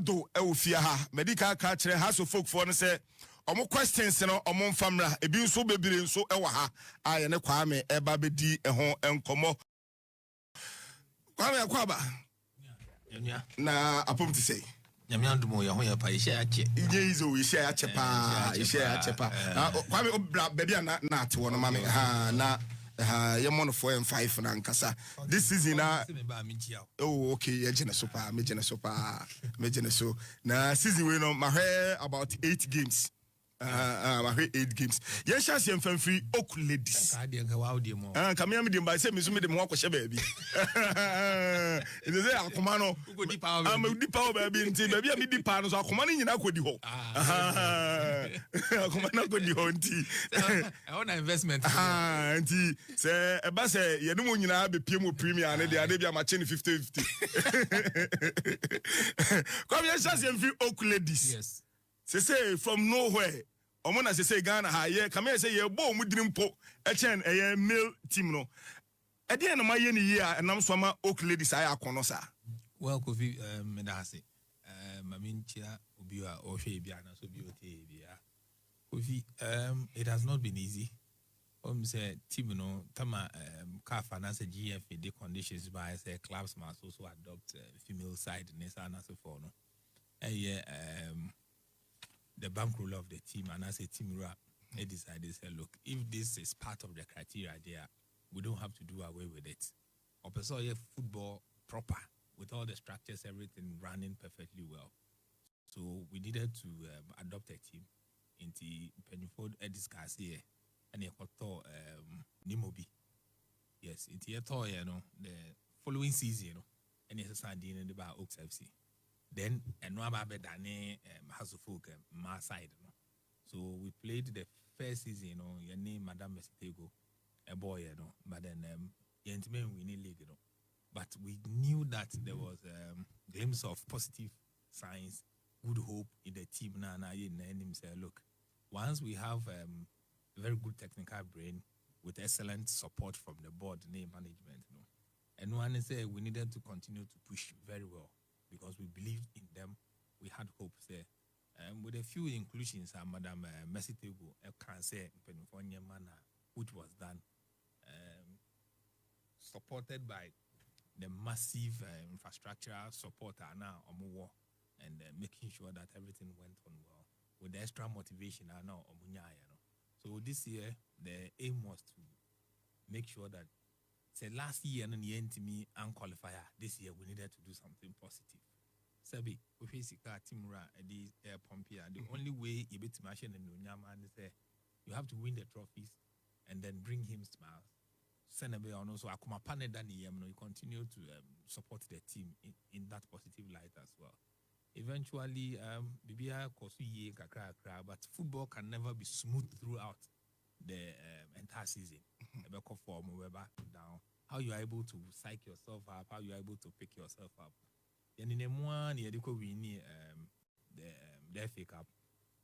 Addo Eufia ha medical catcher has of folk for say omo questions no omo famra ebi nso bebire nso ewa ha aye ne Kwame eba bedi eho enkomo Kwame akwaba na apom to say Nyamiandumo ya hoya pa ishe ache izo ishe ache pa Kwame obra baby na ate wono mame ha na ye mon 4 and 5 na nkasa this season oh okay ye jene super me jene so na season we no ma about 8 games ma 8 games ye chance ye mfam free ok ladies come here me dem by say me so me dem ho akoshe baabi it is akoma no am di power baabi nti baabi am di power no so akoma no nyina kodi ho akoma no kodi ho nti I want investment nti say e ba say ye no mo nyina be pie mo premier ne de ade bia ma che 50-50 come here chance ye free ok ladies yes. Say from nowhere. Omona say Ghana ha ye come here say ye bo mu dinimpo e chen e male team no. E dey na ma ye ni ye enam so ma Oak Ladies aya akono sa. Well Kofi me da say maminchia obi a o hwe bia na so bi o te bia. Kofi it has not been easy. Say team no tama car finance GF the conditions by say clubs must also adopt female side nesa na so for no. The bankroll of the team and as a team rap, they decided, say, look, if this is part of the criteria there, we don't have to do away with it. Or so football proper with all the structures, everything running perfectly well. So we needed to adopt a team into Pennyford discuss here and he got Nimobi. Yes, it's here you know the following season, you know, and it's a Sunday in the bar Oaks FC. Then and no about Dane has a folk my side, no. So we played the first season, you know, your name Madame Mesitego, a boy, you know, but then Yentman winning league, you know. But we knew that there was a glimpse of positive signs, good hope in the team now. And him say, look, once we have a very good technical brain with excellent support from the board, name management, you know, and one say we needed to continue to push very well. Because we believed in them, we had hopes there. With a few inclusions, Madam Mesitego, can say, which was done, supported by the massive infrastructural support now on war and making sure that everything went on well. With the extra motivation now on So this year, the aim was to make sure that say last year and the end to me unqualifier. This year we needed to do something positive. Sabi, we face team ra the Pompia. The only way you beat machine and is you have to win the trophies and then bring him smiles. Senabe also akuma pane dani you continue to support the team in that positive light as well. Eventually, Bibia kosu ye kakra, but football can never be smooth throughout the entire season. Down. How you are able to psych yourself up, how you are able to pick yourself up. And in the one year, we the FA Cup.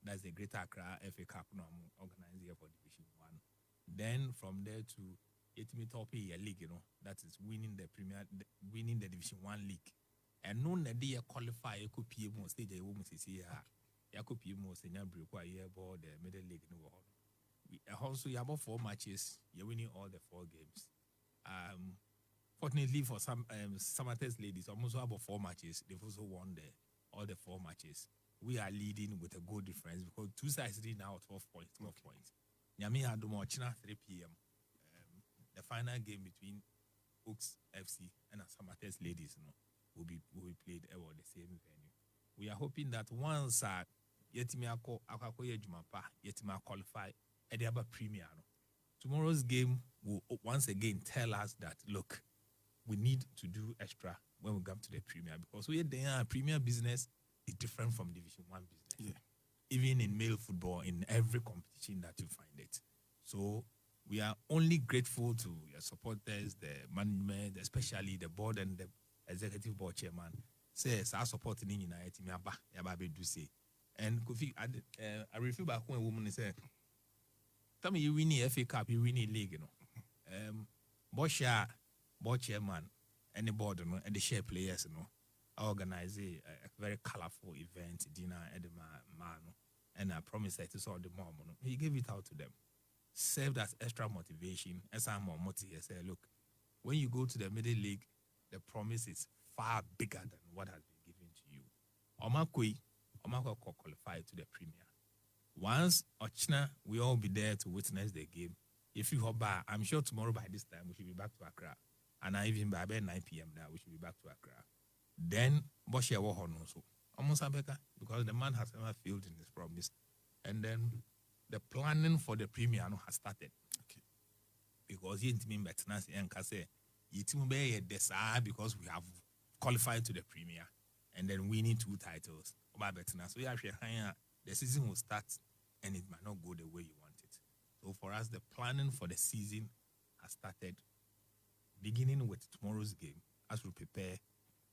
That's the Greater Accra FA Cup no organized here for Division 1. Then from there to top a league, you know, that is winning the Division 1 league. And no day qualify you could be more stage a woman say you could be more senior break year board the middle league in the world. Also, you have about 4 matches. You're winning all the 4 games. Fortunately for some Samate's ladies, almost about 4 matches. They've also won all the 4 matches. We are leading with a goal difference because 2 sides lead now 12 points. 12 points. Nyami had China 3 p.m. The final game between Oaks FC and Samate's ladies, you know, will be played at the same venue. We are hoping that once Yetimia qualify. They have a premier. Tomorrow's game will once again tell us that look, we need to do extra when we come to the premier because we are premier business is different from Division 1 business. Yeah. Even in male football, in every competition that you find it. So we are only grateful to your supporters, the management, especially the board and the executive board chairman. Says our support in United do say. And Kofi, I refer back when a woman said. Tell me you win the FA Cup, you win the league, you know. Board chairman, and the board, you know, and the share players, you know. organize a very colorful event, dinner at the man, and I promised that to solve the mom. He gave it out to them, served as extra motivation. As I'm more motivated, say, look, when you go to the middle league, the promise is far bigger than what has been given to you. Omakoi qualify to the Premier. Once Ochina, we all be there to witness the game. If you hope, I'm sure tomorrow by this time we should be back to Accra, and even by about 9 p.m. now we should be back to Accra. Then Boshia Wahon also almost Abeka, because the man has never failed in his promise, and then the planning for the Premier has started. Okay, because he didn't mean better and Kase, because we have qualified to the Premier, and then winning 2 titles. So yeah, the season will start, and it might not go the way you want it. So for us, the planning for the season has started, beginning with tomorrow's game, as we prepare.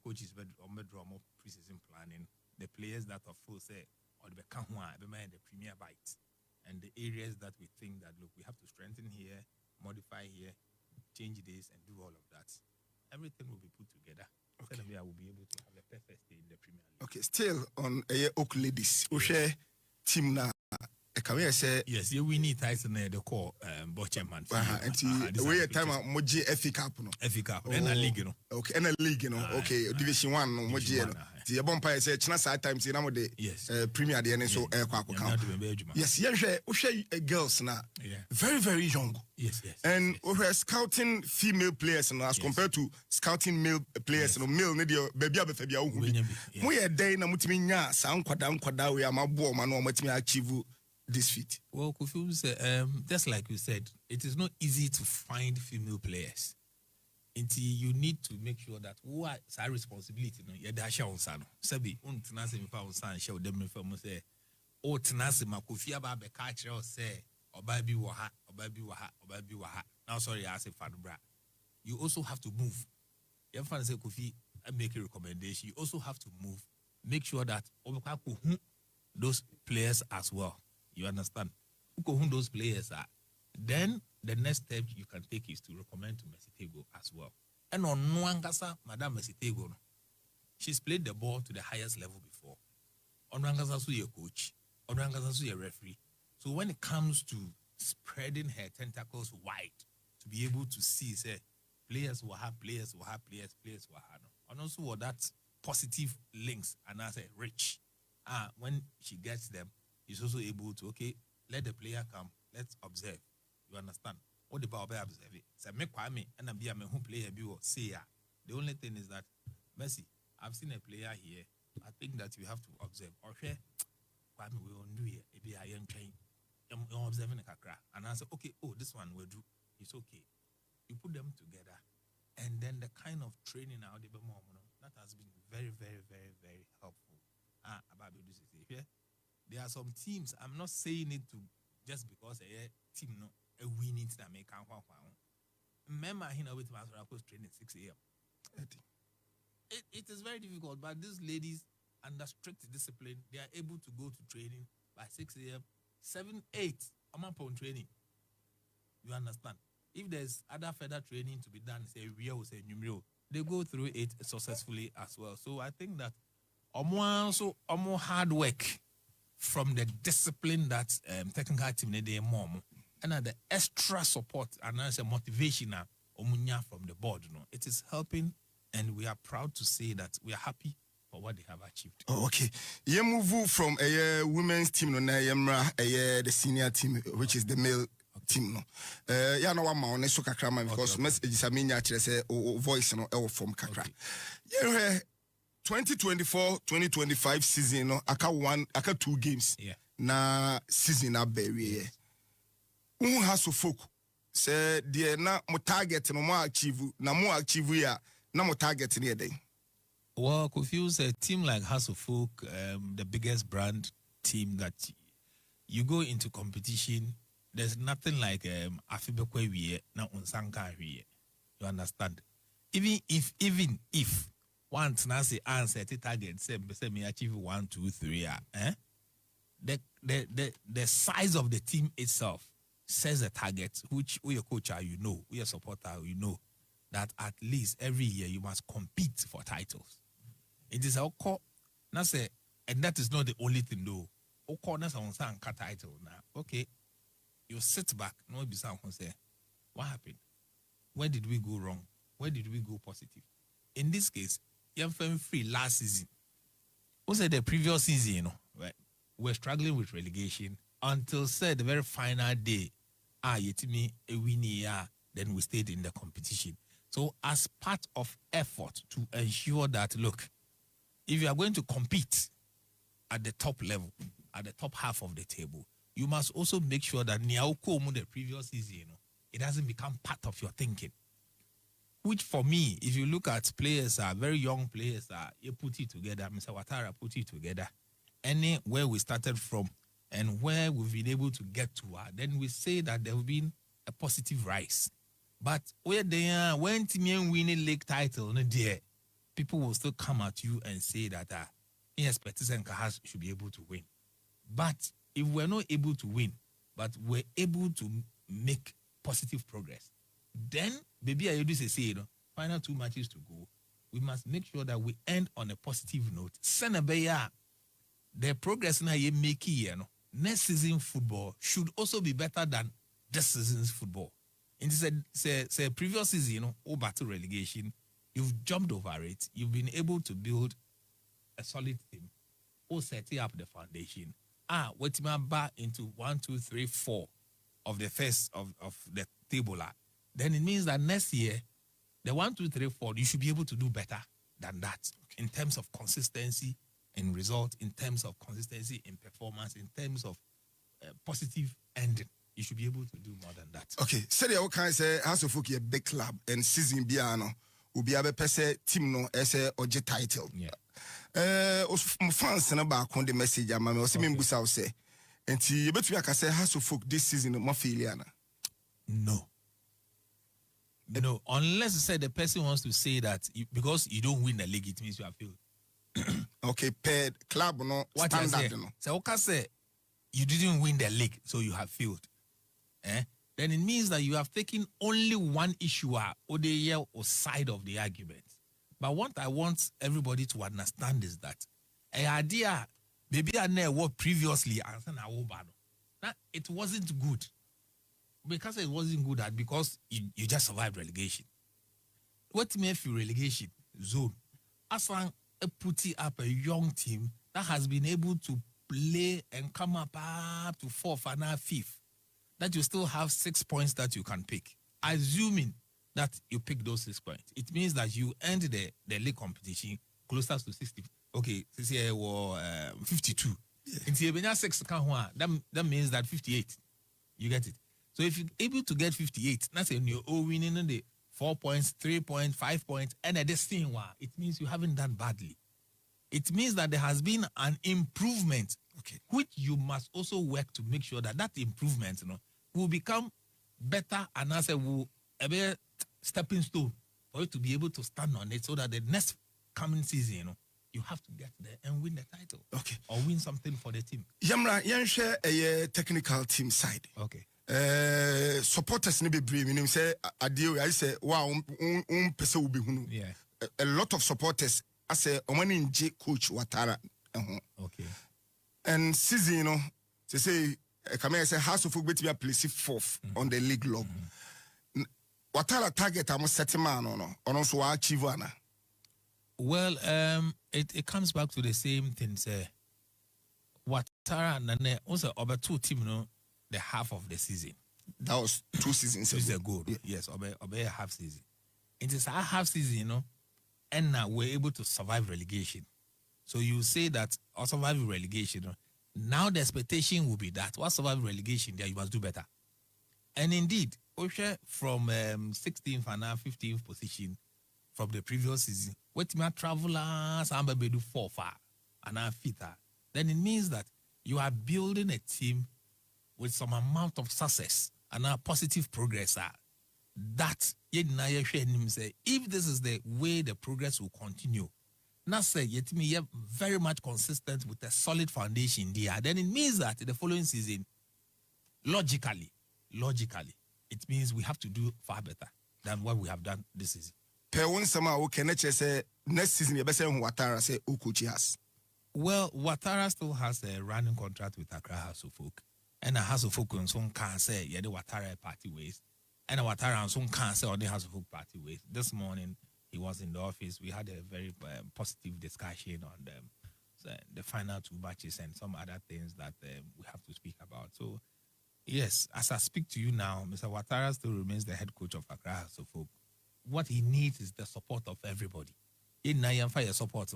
Coaches on the drama preseason planning, the players that are full say or the Premier bite, and the areas that we think that look, we have to strengthen here, modify here, change this, and do all of that. Everything will be put together. Okay. I will be able to have a perfect stay in the Premier League. Okay, still on Oak Ladies. Yes. Team now. Yes, we need Tyson the core Bocheman. And we time Moji FA Cup no. FA Cup. And a league no. Okay, and a league no. Okay, Division 1 no Moji no. The Bompire say China side times in the Premier the so Yes, girls now. Very, very young. Yes. And we are scouting female players as compared to scouting male players. No male need your baby abefebia uhu. We are day na mutimi nya sa nkwada we amabo ma no mutimi achieve this feat. Well, Kofi say just like you said, it is not easy to find female players. Until you need to make sure that who are our responsibility no ye da sha onsa no sabi untena se me fa onsa sha o dem me fa mo say o tena se ma Kofi aba be ka kire o say oba bi wo ha now sorry I say fan bra. You also have to move. You fan say Kofi I make a recommendation. You also have to move, make sure that those players as well. You understand? Who those players are. Then the next step you can take is to recommend to Mesitego as well. And on Nwangasa, Madame Mesitego, she's played the ball to the highest level before. On Nwangasa, so your coach. On Nwangasa, so your referee. So when it comes to spreading her tentacles wide, to be able to see, say, players will have. And also what that positive links, and I say rich. When she gets them, she's also able to, okay, let the player come, let's observe. You understand? What about observe it? So make Kwame and be a man who play a bill say the only thing is that Messi, I've seen a player here. I think that you have to observe. Or share Kwame we won't do it. Maybe I am trying. I'm observing a kakra. And I say, okay, this one will do. It's okay. You put them together, and then the kind of training now that has been very, very, very, very helpful. About this here. There are some teams. I'm not saying it to just because a team no a winning that make remember with my training 6 a.m. It is very difficult, but these ladies under strict discipline, they are able to go to training by 6 a.m. 7, 8 I'm up on training. You understand? If there's other further training to be done, say real, say numero, they go through it successfully as well. So I think that more hard work from the discipline that technical team need more, and the extra support and as a motivation from the board. It is helping, and we are proud to say that we are happy for what they have achieved. Oh, okay. You move from a women's team to the senior team, which is the male team. No, yeah, no one man so kakra because messages I mean say voice no from kakra. Yeah, 2024-2025 season no aka 2 games. Yeah. Na season na bury. Who has to folk say the na mo target no mo achieve ya na mo target near day. Well, confuse a team like Hasselfolk, the biggest brand team that you go into competition. There's nothing like Afibekwe we na unsanka we. You understand? Even if once na say answer the target say me achieve 1, 2, 3 the size of the team itself says the target which we your coach are, we your supporter, that at least every year you must compete for titles. It is our call. Now say, and that is not the only thing though. Oko na someone say title now. Okay, you sit back. No be someone say, what happened? Where did we go wrong? Where did we go positive? In this case, you're free last season. Who said the previous season, you know, right? We're struggling with relegation until said the very final day. Yetimi a winner, then we stayed in the competition. So as part of effort to ensure that, look, if you are going to compete at the top level, at the top half of the table, you must also make sure that Niauko the previous season, you know, it doesn't become part of your thinking. Which for me, if you look at players, very young players, you put it together, Mr. Ouattara put it together, where we started from and where we've been able to get to, then we say that there have been a positive rise. But where they are, when Timian winning league title, people will still come at you and say that Inexpertise and Kahas should be able to win. But if we're not able to win, but we're able to make positive progress, then, baby, I do say, you know, final 2 matches to go. We must make sure that we end on a positive note. Senebeya, the progress now you make here, no, next season football should also be better than this season's football. In say previous season, you know, over to relegation, you've jumped over it. You've been able to build a solid team, or setting up the foundation. What's my back into 1, 2, 3, 4 of the first of the table. Then it means that next year, the 1, 2, 3, 4, you should be able to do better than that in terms of consistency in result, in terms of consistency in performance, in terms of positive ending. You should be able to do more than that. Okay, so the can say House of Folk a big club and season biano will be able to say team no as a OG title. Yeah. Fans na back on the message ama me o se me mbusa o say enti you betu aka say House of Folk this season mo failure na. No, unless you say the person wants to say that because you don't win the league, it means you have failed. Okay, per club no what standard no. So okay, say you didn't win the league, so you have failed. Then it means that you have taken only one issue or the year or side of the argument. But what I want everybody to understand is that an idea, maybe I never worked previously, now it wasn't good. Because it wasn't good at because you just survived relegation. What made you relegation zone? Aslan put up a young team that has been able to play and come up to 4th and 5th. That you still have 6 points that you can pick. Assuming that you pick those 6 points, it means that you end the league competition closer to 60. Okay, this year was 52. Yeah. 6 that means that 58. You get it? So if you're able to get 58, that's when you're winning the 4 points, 3 points, 5 points, and at this thing, it means you haven't done badly. It means that there has been an improvement, which you must also work to make sure that improvement, will become better and as a stepping stone for you to be able to stand on it so that the next coming season, you have to get there and win the title. Okay. Or win something for the team. Yamra, you share a technical team side. Okay. Supporters ne be brave. You say adio. I say wow. Person will be hunu. Yeah. A lot of supporters. I say omani nje coach Ouattara. Okay. And season, they say Kwame say House of Folk be to place 4th on the league log. Ouattara target am setting man no. Also achieve ana. Well, it comes back to the same thing. Say Ouattara nane also over 2 team the half of the season. That was 2 seasons ago. Yeah. Yes, over a half season. It is a half season, and now we're able to survive relegation. So you say that or survive relegation. Now the expectation will be that while surviving relegation, there you must do better. And indeed, from 16th and now 15th position from the previous season, what my travelers and do 4 far and now 5th, then it means that you are building a team with some amount of success and a positive progress. That if this is the way the progress will continue, now say yet me very much consistent with a solid foundation there, then it means that the following season, logically, it means we have to do far better than what we have done this season. per one summer okay say next season you better Ouattara say Ukuchi has. Well, Ouattara still has a running contract with Accra House of Folk. And a House of Folk on some can say yeah the Ouattara party ways. And a Ouattara on some can say on the House of Folk party ways. This morning he was in the office. We had a very positive discussion on the final 2 matches and some other things that we have to speak about. So yes, as I speak to you now, Mr. Ouattara still remains the head coach of Accra House of Folk. What he needs is the support of everybody. In Nayamfa support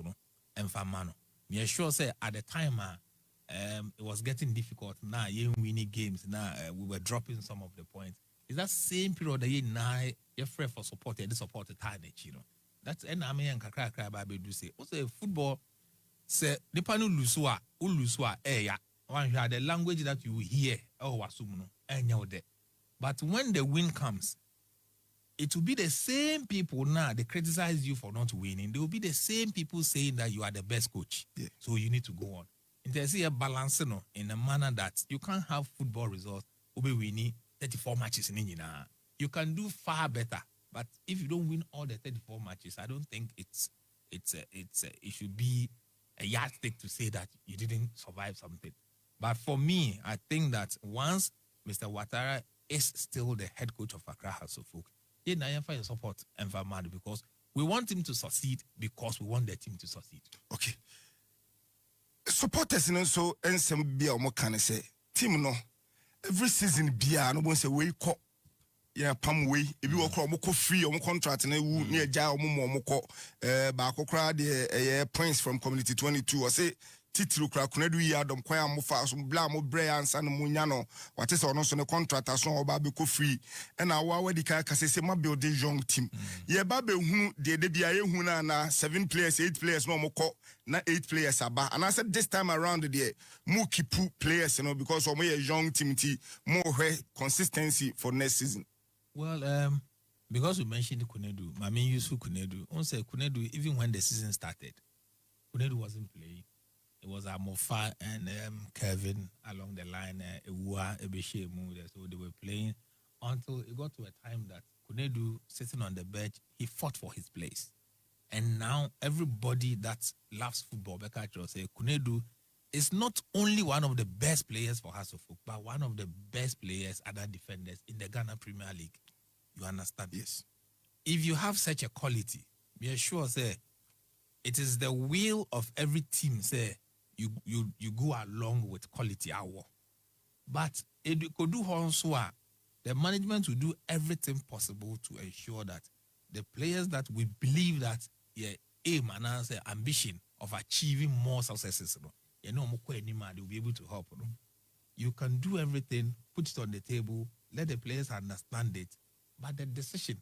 and Famano. Me sure say at the time it was getting difficult. Now you winning games. Now we were dropping some of the points. Is that same period that you now you're free for support and support the tarnish, you know? That's and I mean cry baby do say. Also football say the panu lusua ya. One you the language that you hear wasumuno and but when the win comes, it will be the same people now, they criticize you for not winning. They will be the same people saying that you are the best coach. Yeah. So you need to go on. And there's a balance in a manner that you can't have football results. Ube winning 34 matches in India. You can do far better. But if you don't win all the 34 matches, I don't think it should be a yardstick to say that you didn't survive something. But for me, I think that once Mr. Ouattara is still the head coach of Accra House of Folk, yeah, I am for your support and for mad because we want him to succeed because we want the team to succeed. Okay. Supporters and so and some be or more can say team no every season be no one say we call yeah pam way if you walk more free or contract and wu near jail more back crowd points from community 22 or say titru kra kunadu ya dom kwa mo fa so bla mo bre ansa no munya no wate se ono so ne contract aso oba be ko free e na wa wadi ka se ma build a young team ye ba be hu de bia ye hu na 7 players 8 players no mo ko na 8 players aba and I said this time around there mo keep players you know because we a young team more consistency for next season. Well because we mentioned Kunedu, Mami Yusuf Kunedu, on say Kunedu even when the season started Kunedu wasn't playing. It was Mofa and Kevin along the line, Ewa, Ebeshemu. So they were playing until it got to a time that Kunedu, sitting on the bench, he fought for his place. And now everybody that loves football, Bekacho say Kunedu is not only one of the best players for House of Folk, but one of the best players, other defenders in the Ghana Premier League. You understand? Yes. If you have such a quality, be sure, say, it is the will of every team, say, you go along with quality hour. But it could do also the management will do everything possible to ensure that the players that we believe that aim and answer ambition of achieving more successes, they'll be able to help. You can do everything, put it on the table, let the players understand it, but the decision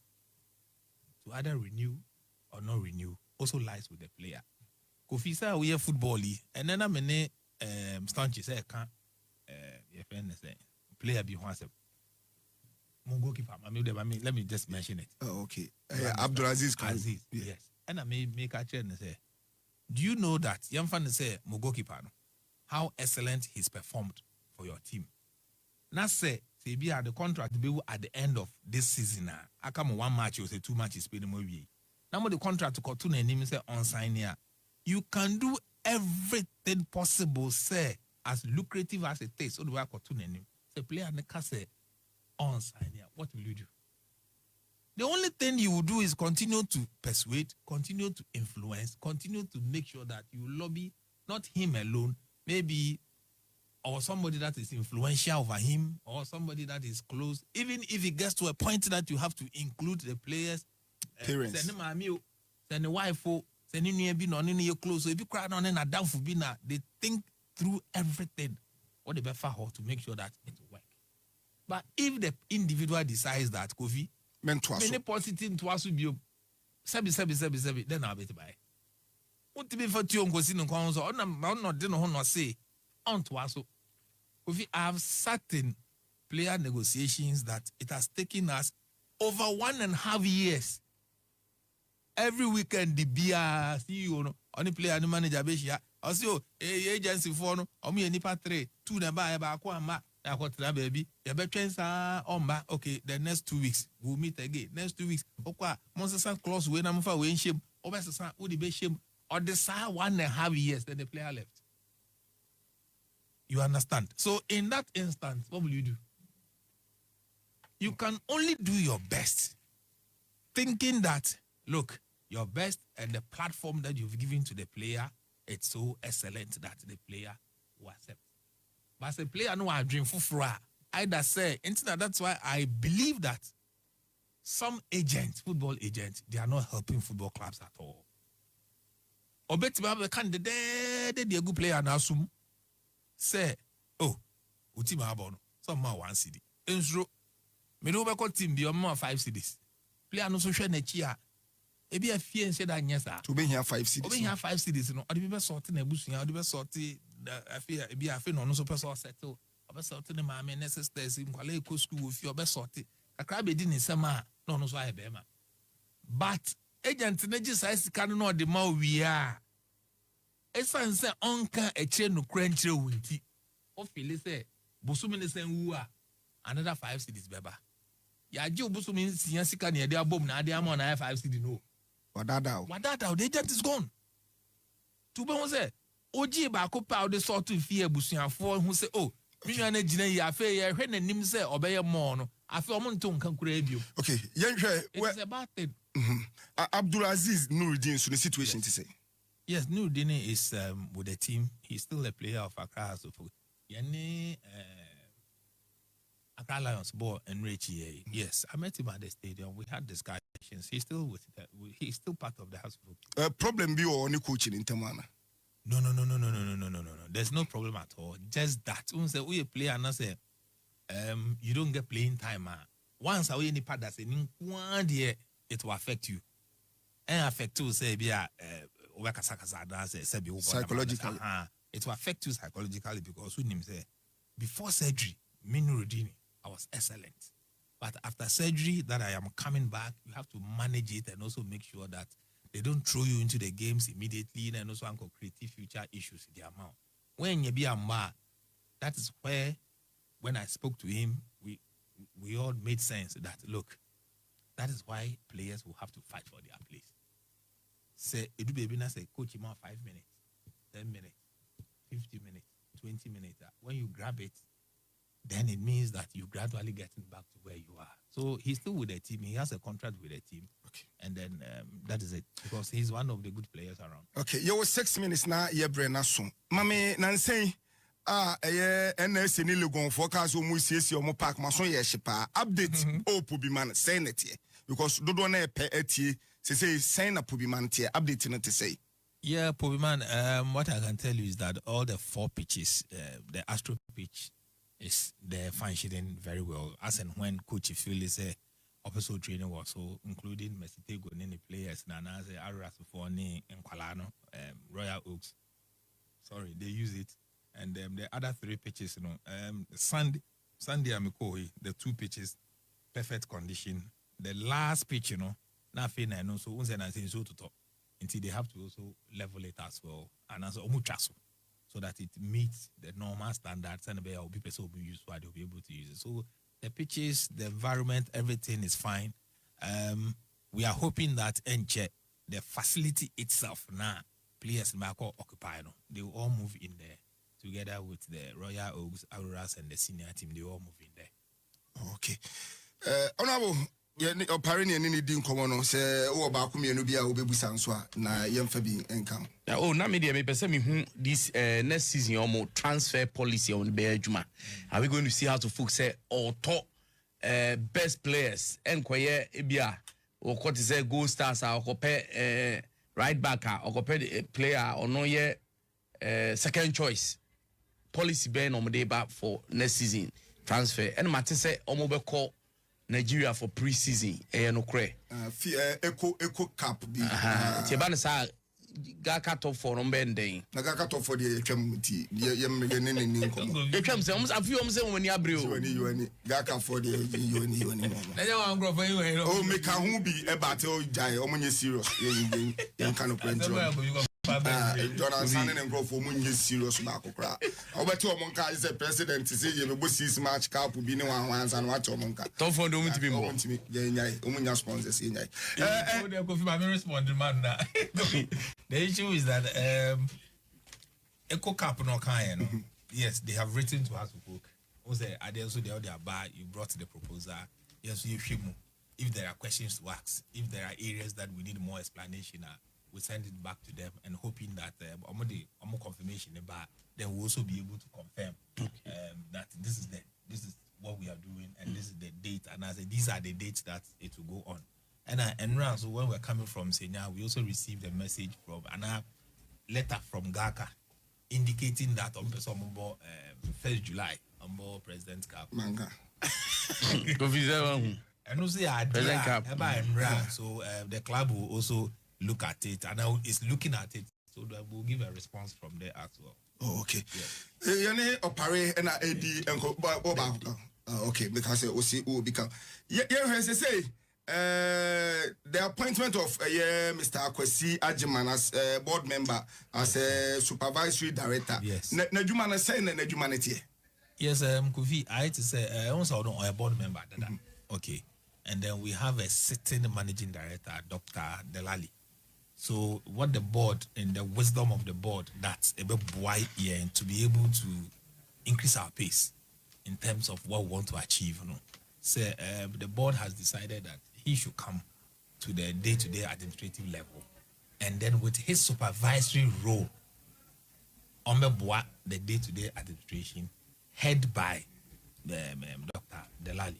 to either renew or not renew also lies with the player. Kofi say we are football and then I'm in stanchi say can your friend say player be one goalkeeper. Let me just mention it. Oh, okay. Abdulaziz Aziz, yes. And I may make a chair and say, do you know that young fan say goalkeeper how excellent he's performed for your team? Now say be at the contract be at the end of this season. I come 1 match or say 2 matches pay the movie. Now the contract to continue and him say on sign here. You can do everything possible, say, as lucrative as it is. So do I continue? Say, player and the cast on sign here. What will you do? The only thing you will do is continue to persuade, continue to influence, continue to make sure that you lobby not him alone, maybe or somebody that is influential over him, or somebody that is close. Even if it gets to a point that you have to include the players, parents, send the wife. Send be no your close. So if you cry on and a down for bina, they think through everything. What they better to make sure that it will work. But if the individual decides that Kofi, many positive to us will be sebi, then I'll be to buy. What to be for you go see no council? I'm not dinner say on to us. Kofi, I have certain player negotiations that it has taken us over 1.5 years. Every weekend the beer CEO no only player and manager be here. I say agency for no omo nipa 3 2 na buy ba ko ama I got that baby. You better okay, the next 2 weeks we'll meet again. Next 2 weeks, okay, Monster close when I'm for win shame, or best would be shame, or the 1.5 years, then the player left. You understand? So in that instance, what will you do? You can only do your best, thinking that, look, your best and the platform that you've given to the player, it's so excellent that the player will accept. But as a player, no, I dream for either say, that's why I believe that some agents, football agents, they are not helping football clubs at all. Or better, the candidate, they a good player now, say, oh, Utima Abono, some more 1 CD. Instro, me no be team be more 5 CDs. Player no social nechia. Ebi a fie and say that yes, sir. To be here 5 CDs. To be here 5 CDs, no. Or the people sorting a bush, or the people sorting. I feel ebi a feel no so person settle. Obe sorting the mammy necessities in Kwale Ko school if you obe sorting. A crab didn't summer, no so I bema. But agent neji size can know the more we are. Esan say onka a chain no crunch winti. O feel say Busumi say wua another 5 CDs beba. Ya ji Busumi sika near their bomb na their money 5 CD no. Wadada, the agent is gone. To be say Oji ba ko pa the sort to fear busuafo who say oh me na gina ya fe ye hwe nanim say obeye mo no afi omo nto nkan kura bio. Okay, yenhwe it's about it. Abdulaziz Nuruddin so the situation yes. To say. Yes, Nuruddin is with the team. He's still a player of Accra. So Yane Accra Lions ball and Richie. Yes, I met him at the stadium. We had discussions. He's still he's still part of the house. Problem be or only coaching in Tamana. No. There's no problem at all. Just that. We a player and I say, you don't get playing time. Once I any part that's in 1 year, it will affect you. And affect you say psychologically. It will affect you psychologically because when him say before surgery, Nuruddin, I was excellent. But after surgery, that I am coming back, you have to manage it and also make sure that they don't throw you into the games immediately and also create future issues in their mouth. When you be a man, that is where, when I spoke to him, we all made sense that, look, that is why players will have to fight for their place. Say, Edu Baby na say, coach him 5 minutes, 10 minutes, 50 minutes, 20 minutes. When you grab it, then it means that you gradually getting back to where you are. So he's still with the team. He has a contract with the team. Okay. And then that is it. Because he's one of the good players around. Okay. You 6 minutes now, you're Brenna soon. Mami, Nancy, NS ni Lugon forecast o musiesi o mo park maso ye shipa update o Pubiman saying it here because dodo na pe etie say sign up Pubiman tie update no to say. Yeah, Pubiman, what I can tell you is that all the 4 pitches, the Astro pitch is they're functioning very well. As and when Coach Phil is a episode training was so including Mesitego and the players Nanaze Arasufoni and Kwalano, Royal Oaks. Sorry, they use it. And the other 3 pitches, you know, Sunday Amikoi, the 2 pitches, perfect condition. The last pitch, you know, nothing I know. So once I say so to top, until they have to also level it as well, and as omuchaso, so that it meets the normal standards and the people will use why they'll be able to use it. So the pitches, the environment, everything is fine. We are hoping that Enche, the facility itself now, players Marco occupy, they will all move in there. Together with the Royal Oaks, Auroras, and the senior team, they all move in there. Okay. Honorable, Opare ni din komo no se wo ba ko mienu bia wo bebusa nso a na yemfa bi enkam. Oh, na me dey me pese me hu this next season omo transfer policy on be adwuma. Are we going to see how to focus or top best players enkoye bia wo ko te say goal stars a ko pe right back a ko pe player or no ye second choice policy ben on dey back for next season transfer and mate say omo be call Nigeria for pre-season no kre eco cap bi ti ba na sa ga cut off for number den na ga cut off for the twam ti yem ne nkomo twam say afi say woni abre o yoni ga cut for the yoni na ya wan grow for you oh make a hu bi e ba te o jai o mo nye serious yen kan no Jordan Sanning and Grove for Munye serious Makokra. Over to Monka is the president to say you will see match cap will be no one once and watch Monka. Don't for them to be more. Umunya sponsors in The issue is that Echo Cap no kind. Yes, they have written to us to book. Also, they bar. You brought the proposal. Yes, if there are questions to ask, if there are areas that we need more explanation, we send it back to them and hoping that more confirmation about, then we'll also be able to confirm that this is what we are doing and this is the date, and I say these are the dates that it will go on. And so when we're coming from Senya, we also received a message from a letter from GACA indicating that on 1st July on board President Cap. Manga. And also President Cap. So the club will also look at it, and is looking at it, so that we'll give a response from there as well. Oh, okay. Yane Opare and AD and okay, because we see who become. Say the appointment of Mr. Akwesi Ajiman as board member, as a supervisory director. Yes. Nejumana say Nejumanity. Yes, Kofi, I had to say, also a board member. Okay. And then we have a sitting managing director, Dr. Delali. So what the board, and the wisdom of the board, that's a bit wide here to be able to increase our pace in terms of what we want to achieve. You know? So the board has decided that he should come to the day-to-day administrative level, and then with his supervisory role, on the day-to-day administration, head by Dr. Delali.